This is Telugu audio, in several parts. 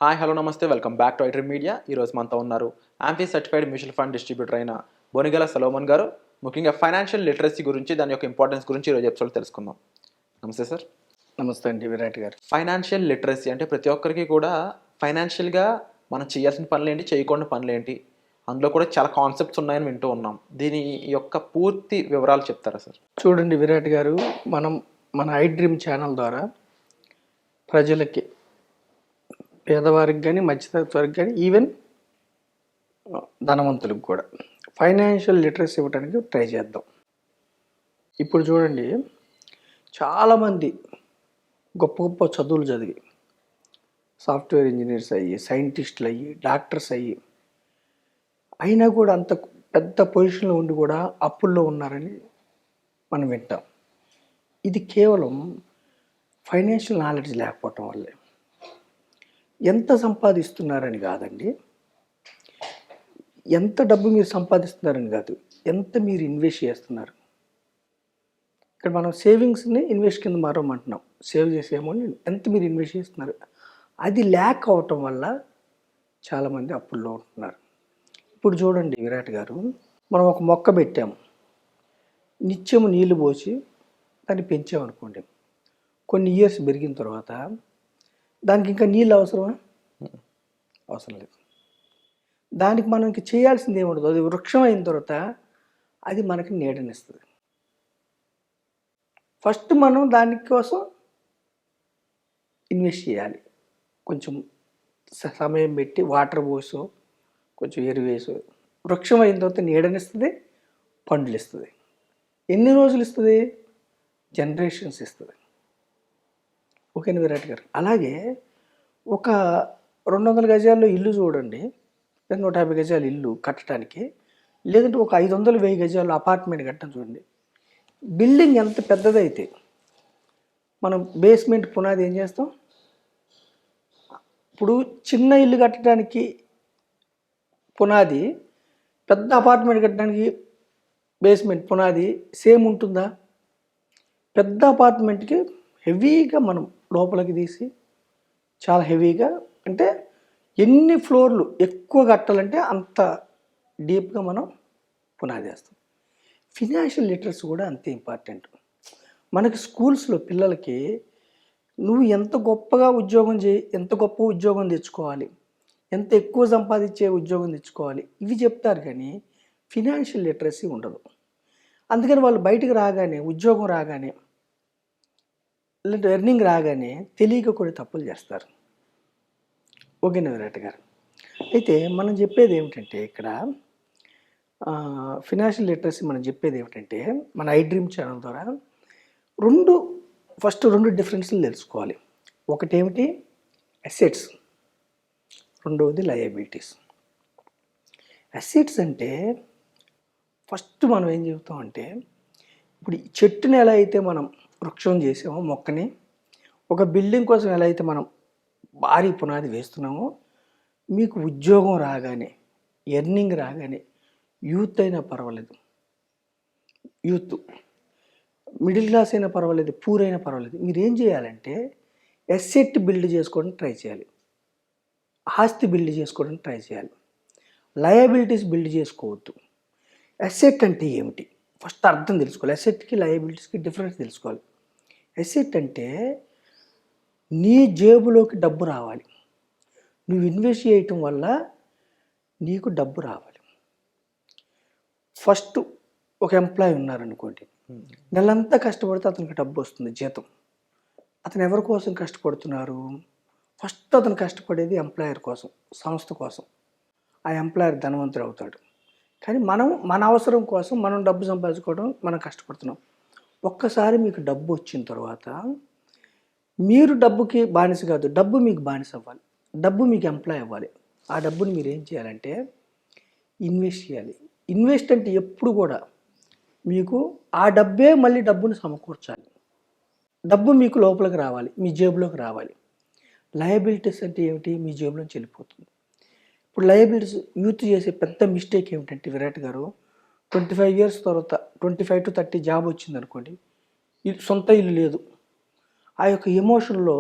హాయ్ హలో నమస్తే welcome back to iDream media. ఈరోజు మనతో ఉన్నారు amphi certified mutual fund distributor అయిన బొనిగల సలోమన్ గారు. ముఖ్యంగా ఫైనాన్షియల్ లిటరసీ గురించి, దాని యొక్క ఇంపార్టెన్స్ గురించి ఈరోజు ఎపిసోడ్ తెలుసుకుందాం. నమస్తే సార్. నమస్తే అండి విరాట్ గారు. ఫైనాన్షియల్ లిటరసీ అంటే ప్రతి ఒక్కరికి కూడా ఫైనాన్షియల్గా మనం చేయాల్సిన పనులేంటి, చేయకూడని పనులేంటి, అందులో కూడా చాలా కాన్సెప్ట్స్ ఉన్నాయని వింటూ ఉన్నాం. దీని యొక్క పూర్తి వివరాలు చెప్తారా సార్? చూడండి విరాట్ గారు, మనం మన ఐడ్రీమ్ ఛానల్ ద్వారా ప్రజలకి, పేదవారికి కానీ, మధ్యతరగతి వారికి కానీ, ఈవెన్ ధనవంతులకు కూడా ఫైనాన్షియల్ లిటరసీ ఇవ్వడానికి ట్రై చేద్దాం. ఇప్పుడు చూడండి, చాలామంది గొప్ప గొప్ప చదువులు చదివి సాఫ్ట్వేర్ ఇంజనీర్స్ అయ్యి, సైంటిస్టులు అయ్యి, డాక్టర్స్ అయ్యి, అయినా కూడా అంత పెద్ద పొజిషన్లో ఉండి కూడా అప్పుల్లో ఉన్నారని మనం వింటాం. ఇది కేవలం ఫైనాన్షియల్ నాలెడ్జ్ లేకపోవటం వల్లే. ఎంత సంపాదిస్తున్నారని కాదండి, ఎంత డబ్బు మీరు సంపాదిస్తున్నారని కాదు, ఎంత మీరు ఇన్వెస్ట్ చేస్తున్నారు. ఇక్కడ మనం సేవింగ్స్ని ఇన్వెస్ట్ కింద మారమంటున్నాం. సేవ్ చేసే అమౌంట్ ఎంత మీరు ఇన్వెస్ట్ చేస్తున్నారు, అది ల్యాక్ అవటం వల్ల చాలామంది అప్పుల్లో ఉంటున్నారు. ఇప్పుడు చూడండి విరాట్ గారు, మనం ఒక మొక్క పెట్టాము, నిత్యము నీళ్లు పోసి దాన్ని పెంచామనుకోండి, కొన్ని ఇయర్స్ పెరిగిన తర్వాత దానికి ఇంకా నీళ్ళు అవసరమా? అవసరం లేదు. దానికి మనం ఇంక చేయాల్సింది ఏముండదు. అది వృక్షం అయిన తర్వాత అది మనకి నీడనిస్తుంది. ఫస్ట్ మనం దానికోసం ఇన్వెస్ట్ చేయాలి. కొంచెం సమయం పెట్టి వాటర్ పోసో, కొంచెం ఎరువు వేసో, వృక్షం అయిన తర్వాత నీడనిస్తుంది, పండ్లు ఇస్తుంది. ఎన్ని రోజులు ఇస్తుంది? జనరేషన్స్ ఇస్తుంది. ఓకేనా విరాట్ గారు? అలాగే ఒక 200 గజాల్లో ఇల్లు చూడండి, 150 గజాల ఇల్లు కట్టడానికి, లేదంటే ఒక 500-1000 గజాల్లో అపార్ట్మెంట్ కట్టడం చూడండి. బిల్డింగ్ ఎంత పెద్దదైతే మనం బేస్మెంట్ పునాది ఏం చేస్తాం? ఇప్పుడు చిన్న ఇల్లు కట్టడానికి పునాది, పెద్ద అపార్ట్మెంట్ కట్టడానికి బేస్మెంట్ పునాది సేమ్ ఉంటుందా? పెద్ద అపార్ట్మెంట్కి హెవీగా మనం లోపలికి తీసి, చాలా హెవీగా, అంటే ఎన్ని ఫ్లోర్లు ఎక్కువ కట్టాలంటే అంత డీప్గా మనం పునాది వేస్తాం. ఫినాన్షియల్ లిటరసీ కూడా అంతే ఇంపార్టెంట్. మనకి స్కూల్స్లో పిల్లలకి నువ్వు ఎంత గొప్పగా ఉద్యోగం చేయి, ఎంత గొప్ప ఉద్యోగం తెచ్చుకోవాలి, ఎంత ఎక్కువ సంపాదించే ఉద్యోగం తెచ్చుకోవాలి, ఇవి చెప్తారు. కానీ ఫినాన్షియల్ లిటరసీ ఉండదు. అందుకని వాళ్ళు బయటకు రాగానే, ఉద్యోగం రాగానే, లేదంటే ఎర్నింగ్ రాగానే తెలియక కూడా తప్పులు చేస్తారు. ఓకేనా విరాట్ గారు? అయితే మనం చెప్పేది ఏమిటంటే, ఇక్కడ ఫినాన్షియల్ లిటరసీ మనం చెప్పేది ఏమిటంటే, మన ఐడ్రీమ్ ఛానల్ ద్వారా ఫస్ట్ రెండు డిఫరెన్స్లు తెలుసుకోవాలి. ఒకటేమిటి? అసెట్స్, రెండవది లయబిలిటీస్. అసెట్స్ అంటే ఫస్ట్ మనం ఏం చెబుతామంటే, ఇప్పుడు చెట్టుని ఎలా అయితే మనం వృక్షం చేసామో, మొక్కని, ఒక బిల్డింగ్ కోసం ఎలా అయితే మనం భారీ పునాది వేస్తున్నామో, మీకు ఉద్యోగం రాగానే, ఎర్నింగ్ రాగానే, యూత్ అయినా పర్వాలేదు, యూత్ మిడిల్ క్లాస్ అయినా పర్వాలేదు, పూర్ అయినా పర్వాలేదు, మీరు ఏం చేయాలంటే అసెట్ బిల్డ్ చేసుకోవడానికి ట్రై చేయాలి, ఆస్తి బిల్డ్ చేసుకోవడానికి ట్రై చేయాలి. లయబిలిటీస్ బిల్డ్ చేసుకోవద్దు. అసెట్ అంటే ఏమిటి ఫస్ట్ అర్థం తెలుసుకోవాలి. అసెట్కి లయబిలిటీస్కి డిఫరెన్స్ తెలుసుకోవాలి. అసెట్ అంటే నీ జేబులోకి డబ్బు రావాలి, నువ్వు ఇన్వెస్ట్ చేయటం వల్ల నీకు డబ్బు రావాలి. ఫస్ట్ ఒక ఎంప్లాయీ ఉన్నారనుకోండి, నెలంతా కష్టపడితే అతనికి డబ్బు వస్తుంది, జీతం. అతను ఎవరి కోసం కష్టపడుతున్నారు? ఫస్ట్ అతను కష్టపడేది ఎంప్లాయర్ కోసం, సంస్థ కోసం. ఆ ఎంప్లాయర్ ధనవంతుడు అవుతాడు. కానీ మనం మన అవసరం కోసం మనం డబ్బు సంపాదించుకోవడం మనం కష్టపడుతున్నాం. ఒక్కసారి మీకు డబ్బు వచ్చిన తర్వాత మీరు డబ్బుకి బానిస కాదు, డబ్బు మీకు బానిస అవ్వాలి, డబ్బు మీకు ఎంప్లాయ్ అవ్వాలి. ఆ డబ్బుని మీరు ఏం చేయాలంటే ఇన్వెస్ట్ చేయాలి. ఇన్వెస్ట్ అంటే ఎప్పుడు కూడా మీకు ఆ డబ్బే మళ్ళీ డబ్బుని సమకూర్చాలి. డబ్బు మీకు లోపలికి రావాలి, మీ జేబులోకి రావాలి. లయబిలిటీస్ అంటే ఏమిటి? మీ జేబులోంచి వెళ్ళిపోతుంది. ఇప్పుడు లయబిలిటీస్ యూత్ చేసే పెద్ద మిస్టేక్ ఏమిటంటే విరాట్ గారు, 25 ఇయర్స్ తర్వాత 25 to 30 జాబ్ వచ్చింది అనుకోండి, సొంత ఇల్లు లేదు, ఆ యొక్క ఎమోషన్లో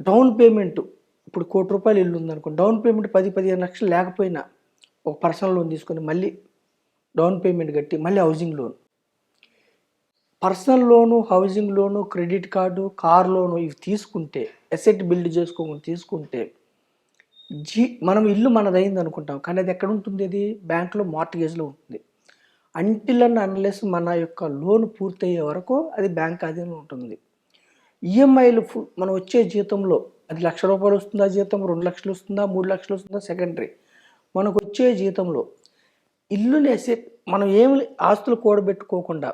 డౌన్ పేమెంట్, ఇప్పుడు ₹1,00,00,000 ఇల్లు ఉందనుకో, డౌన్ పేమెంట్ 10-15 లక్షలు లేకపోయినా ఒక పర్సనల్ లోన్ తీసుకొని మళ్ళీ డౌన్ పేమెంట్ కట్టి మళ్ళీ housing loan, personal loan, housing loan, credit card, car loan ఇవి తీసుకుంటే, అసెట్ బిల్డ్ చేసుకోకుండా తీసుకుంటే మనం ఇల్లు మనదైంది అనుకుంటాం, కానీ అది ఎక్కడ ఉంటుంది? అది బ్యాంకులో మార్ట్గేజ్లో ఉంటుంది. అంటిల్ అండ్ అన్లెస్ మన యొక్క లోన్ పూర్తయ్యే వరకు అది బ్యాంక్ అధీనంలో ఉంటుంది. ఈఎంఐలు మనం వచ్చే జీతంలో అది ₹1,00,000 వస్తుందా జీతం, 2 లక్షలు వస్తుందా, 3 లక్షలు వస్తుందా సెకండరీ. మనకు వచ్చే జీతంలో ఇల్లుని అసెట్, మనం ఏమి ఆస్తులు కూడబెట్టుకోకుండా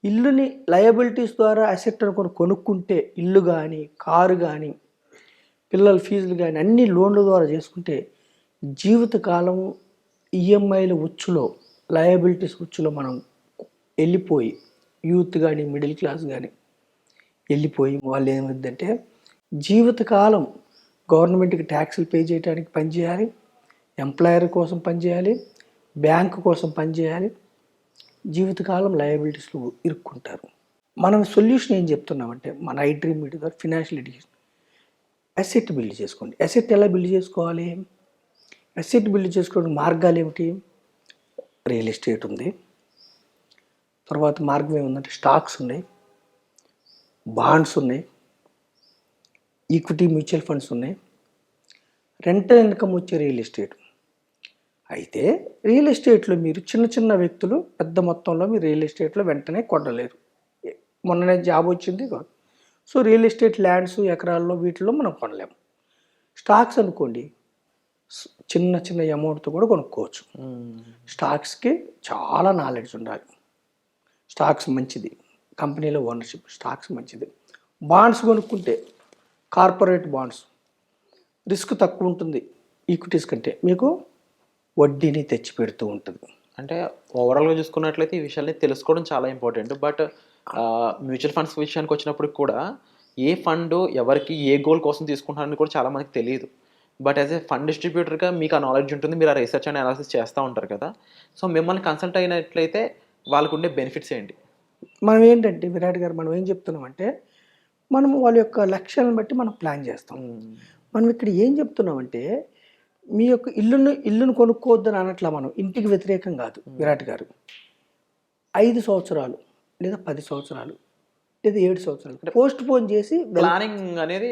ఇల్లుని లయబిలిటీస్ ద్వారా అసెట్ అనుకొని కొనుక్కుంటే, ఇల్లు కానీ, కారు కానీ, పిల్లల ఫీజులు కానీ అన్ని లోన్ల ద్వారా చేసుకుంటే జీవితకాలం ఈఎంఐల ఉచ్చులో, లయబిలిటీస్ ఉచ్చులో మనం వెళ్ళిపోయి, యూత్ కానీ, మిడిల్ క్లాస్ కానీ వెళ్ళిపోయి వాళ్ళు ఏమైందంటే జీవితకాలం గవర్నమెంట్కి ట్యాక్సులు పే చేయడానికి పనిచేయాలి, ఎంప్లాయర్ కోసం పనిచేయాలి, బ్యాంకు కోసం పనిచేయాలి, జీవితకాలం లయబిలిటీస్లో ఇరుక్కుంటారు. మనం సొల్యూషన్ ఏం చెప్తున్నామంటే మన ఐడ్రీమ్ మీడియా ద్వారా ఫినాన్షియల్ ఎడ్యుకేషన్, అసెట్ బిల్డ్ చేసుకోండి. అసెట్ ఎలా బిల్డ్ చేసుకోవాలి? అసెట్ బిల్డ్ చేసుకోవడానికి మార్గాలు ఏమిటి? రియల్ ఎస్టేట్ ఉంది, తర్వాత మార్గం ఏముందంటే స్టాక్స్ ఉన్నాయి, బాండ్స్ ఉన్నాయి, ఈక్విటీ మ్యూచువల్ ఫండ్స్ ఉన్నాయి, రెంటల్ ఇన్కమ్ వచ్చే రియల్ ఎస్టేట్. అయితే రియల్ ఎస్టేట్లో మీరు చిన్న చిన్న వ్యక్తులు పెద్ద మొత్తంలో మీరు రియల్ ఎస్టేట్లో వెంటనే కొనలేరు. మొన్ననే జాబ్ వచ్చింది కాదు. సో రియల్ ఎస్టేట్ ల్యాండ్స్ ఎకరాల్లో వీటిలో మనం కొనలేము. స్టాక్స్ అనుకోండి, చిన్న చిన్న అమౌంట్తో కూడా కొనుక్కోవచ్చు. స్టాక్స్కి చాలా నాలెడ్జ్ ఉండాలి. స్టాక్స్ మంచిది, కంపెనీలో ఓనర్షిప్, స్టాక్స్ మంచిది. బాండ్స్ కొనుక్కుంటే కార్పొరేట్ బాండ్స్ రిస్క్ తక్కువ ఉంటుంది ఈక్విటీస్ కంటే, మీకు వడ్డీని తెచ్చి పెడుతూ ఉంటుంది. అంటే ఓవరాల్గా చూసుకున్నట్లయితే ఈ విషయాన్ని తెలుసుకోవడం చాలా ఇంపార్టెంట్. బట్ మ్యూచువల్ ఫండ్స్ విషయానికి వచ్చినప్పుడు కూడా ఏ ఫండ్ ఎవరికి ఏ గోల్ కోసం తీసుకుంటారని కూడా చాలా మందికి తెలియదు. బట్ యాజ్ ఏ ఫండ్ డిస్ట్రిబ్యూటర్గా మీకు ఆ నాలెడ్జ్ ఉంటుంది, మీరు ఆ రీసెర్చ్ అండ్ అనాలిసిస్ చేస్తూ ఉంటారు కదా. సో మిమ్మల్ని కన్సల్ట్ అయినట్లయితే వాళ్ళకు ఉండే బెనిఫిట్స్ ఏంటి? మనం ఏంటంటే విరాట్ గారు, మనం ఏం చెప్తున్నామంటే మనం వాళ్ళ యొక్క లక్ష్యాలను బట్టి మనం ప్లాన్ చేస్తాం. మనం ఇక్కడ ఏం చెప్తున్నామంటే మీ యొక్క ఇల్లును కొనుక్కోవద్దని అనట్లా, మనం ఇంటికి వ్యతిరేకం కాదు విరాట్ గారు. 5 సంవత్సరాలు లేదా 10 సంవత్సరాలు లేదా 7 సంవత్సరాలు పోస్ట్ పోన్ చేసి ప్లానింగ్ అనేది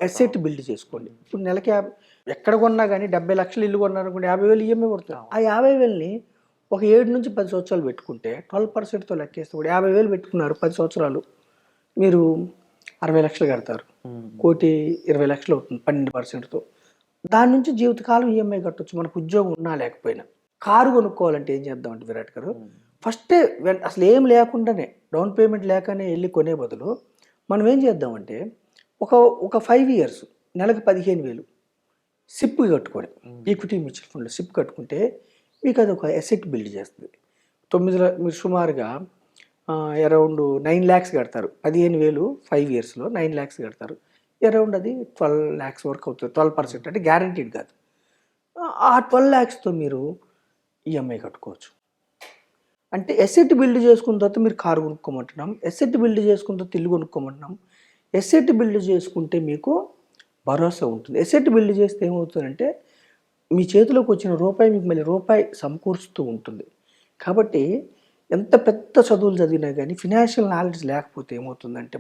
అసెట్ బిల్డ్ చేసుకోండి. ఇప్పుడు నెలకి ఎక్కడ కొన్నా కానీ 70 లక్షలు ఇల్లు కొన్నారనుకోండి, 50,000 ఈఎంఐ పడుతుంది. ఆ 50,000ని ఒక 7 నుంచి 10 సంవత్సరాలు పెట్టుకుంటే 12%తో లెక్కేస్తే కూడా 50,000 పెట్టుకున్నారు 10 సంవత్సరాలు, మీరు 60 లక్షలు కడతారు. 1,20,00,000 అవుతుంది 12%తో. దాని నుంచి జీవితకాలం ఈఎంఐ కట్టొచ్చు, మనకు ఉద్యోగం ఉన్నా లేకపోయినా. కారు కొనుక్కోవాలంటే ఏం చేద్దామంటే విరాట్ గారు, ఫస్టే అసలు ఏం లేకుండానే డౌన్ పేమెంట్ లేకనే వెళ్ళి కొనే బదులు మనం ఏం చేద్దామంటే ఒక 5 ఇయర్స్ నెలకు 15,000 సిప్ కట్టుకొని, ఈక్విటీ మ్యూచువల్ ఫండ్లో సిప్ కట్టుకుంటే మీకు అది ఒక అసెట్ బిల్డ్ చేస్తుంది. మీరు సుమారుగా అరౌండ్ 9 lakhs కడతారు. 15,000 5 ఇయర్స్లో 9 lakhs కడతారు. అరౌండ్ అది 12 lakhs వరకు అవుతుంది. 12% అంటే గ్యారంటీడ్ కాదు. ఆ 12 lakhsతో మీరు ఈఎంఐ కట్టుకోవచ్చు. అంటే అసెట్ బిల్డ్ చేసుకున్న తర్వాత మీరు కారు కొనుక్కోమంటున్నాం, అసెట్ బిల్డ్ చేసుకున్న తర్వాత ఇల్లు కొనుక్కోమంటున్నాం. అసెట్ బిల్డ్ చేసుకుంటే మీకు భరోసా ఉంటుంది. అసెట్ బిల్డ్ చేస్తే ఏమవుతుందంటే మీ చేతిలోకి వచ్చిన రూపాయి మీకు మళ్ళీ రూపాయి సమకూరుస్తూ ఉంటుంది. కాబట్టి ఎంత పెద్ద చదువులు చదివినా కానీ ఫినాన్షియల్ నాలెడ్జ్ లేకపోతే ఏమవుతుందంటే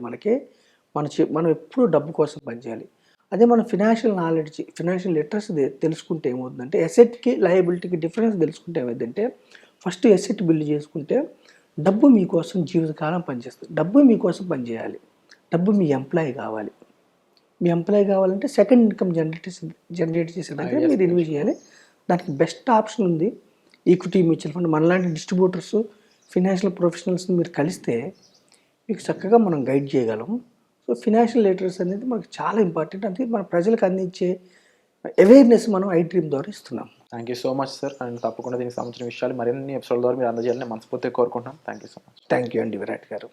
మనం ఎప్పుడూ డబ్బు కోసం పనిచేయాలి. అదే మనం ఫినాన్షియల్ నాలెడ్జ్, ఫినాన్షియల్ లిటరసీ తెలుసుకుంటే ఏమవుతుందంటే అసెట్కి లయబిలిటీకి డిఫరెన్స్ తెలుసుకుంటే ఏమైందంటే ఫస్ట్ అసెట్ బిల్డ్ చేసుకుంటే డబ్బు మీకోసం జీవితకాలం పనిచేస్తుంది. డబ్బు మీకోసం పనిచేయాలి, డబ్బు మీ ఎంప్లాయీ కావాలి. మీ ఎంప్లాయీ కావాలంటే సెకండ్ ఇన్కమ్ జనరేట్ చేసే దగ్గర మీరు ఇన్వెస్ట్ చేయాలి. దానికి బెస్ట్ ఆప్షన్ ఉంది ఈక్విటీ మ్యూచువల్ ఫండ్. మనలాంటి డిస్ట్రిబ్యూటర్స్, ఫినాన్షియల్ ప్రొఫెషనల్స్ని మీరు కలిస్తే మీకు చక్కగా మనం గైడ్ చేయగలం. సో ఫినాన్షియల్ లిటరసీ అనేది మనకు చాలా ఇంపార్టెంట్. అందుకే మన ప్రజలకు అందించే అవేర్నెస్ మనం ఐడ్రీమ్ ద్వారా ఇస్తున్నాం. Thank you so much sir. And తప్పకుండా దీనికి సంబంధించిన విషయాలు మరిన్ని ఎపిసోడ్ ద్వారా మీరు అందజేయాలని మనస్ఫూర్తిగా కోరుకుంటున్నాం. Thank you so much. Thank you అండి విరాట్ గారు.